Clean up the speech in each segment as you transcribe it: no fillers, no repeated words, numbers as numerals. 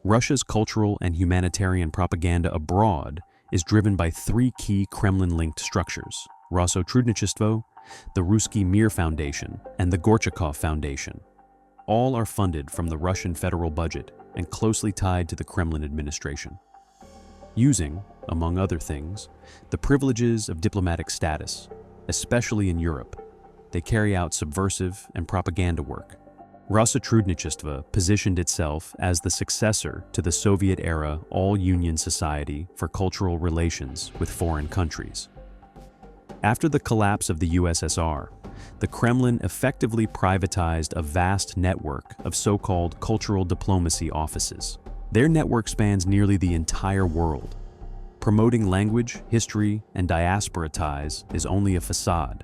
Russia's cultural and humanitarian propaganda abroad is driven by three key Kremlin-linked structures: Rosotrudnichestvo, the Ruski Mir Foundation, and the Gorchakov Foundation. All are funded from the Russian federal budget and closely tied to the Kremlin administration. Using, among other things, the privileges of diplomatic status, especially in Europe, they carry out subversive and propaganda work. Rosotrudnichestvo positioned itself as the successor to the Soviet-era all-union society for cultural relations with foreign countries. After the collapse of the USSR, the Kremlin effectively privatized a vast network of so-called cultural diplomacy offices. Their network spans nearly the entire world. Promoting language, history, and diaspora ties is only a facade.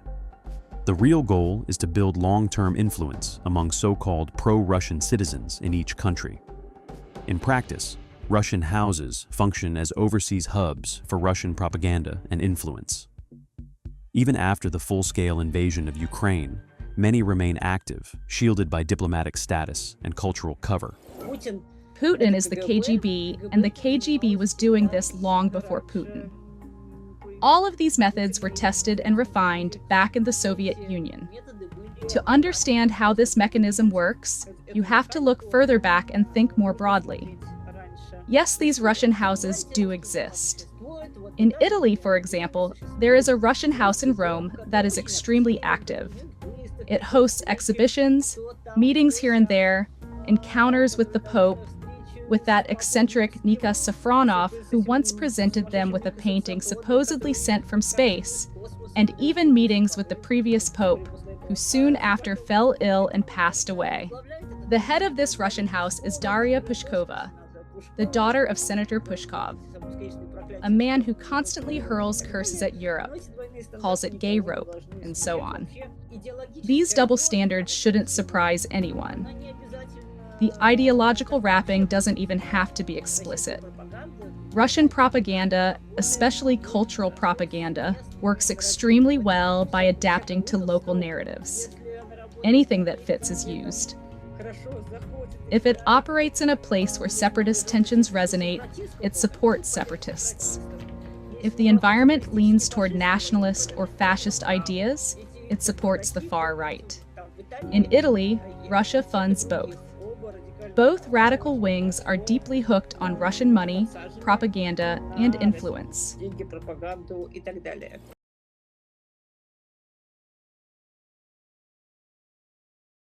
The real goal is to build long-term influence among so-called pro-Russian citizens in each country. In practice, Russian houses function as overseas hubs for Russian propaganda and influence. Even after the full-scale invasion of Ukraine, many remain active, shielded by diplomatic status and cultural cover. Putin is the KGB, and the KGB was doing this long before Putin. All of these methods were tested and refined back in the Soviet Union. To understand how this mechanism works, you have to look further back and think more broadly. Yes, these Russian houses do exist. In Italy, for example, there is a Russian house in Rome that is extremely active. It hosts exhibitions, meetings here and there, encounters with the Pope, with that eccentric Nika Safronov who once presented them with a painting supposedly sent from space, and even meetings with the previous Pope, who soon after fell ill and passed away. The head of this Russian house is Daria Pushkova, the daughter of Senator Pushkov, a man who constantly hurls curses at Europe, calls it gay rope, and so on. These double standards shouldn't surprise anyone. The ideological wrapping doesn't even have to be explicit. Russian propaganda, especially cultural propaganda, works extremely well by adapting to local narratives. Anything that fits is used. If it operates in a place where separatist tensions resonate, it supports separatists. If the environment leans toward nationalist or fascist ideas, it supports the far right. In Italy, Russia funds both. Both radical wings are deeply hooked on Russian money, propaganda, and influence.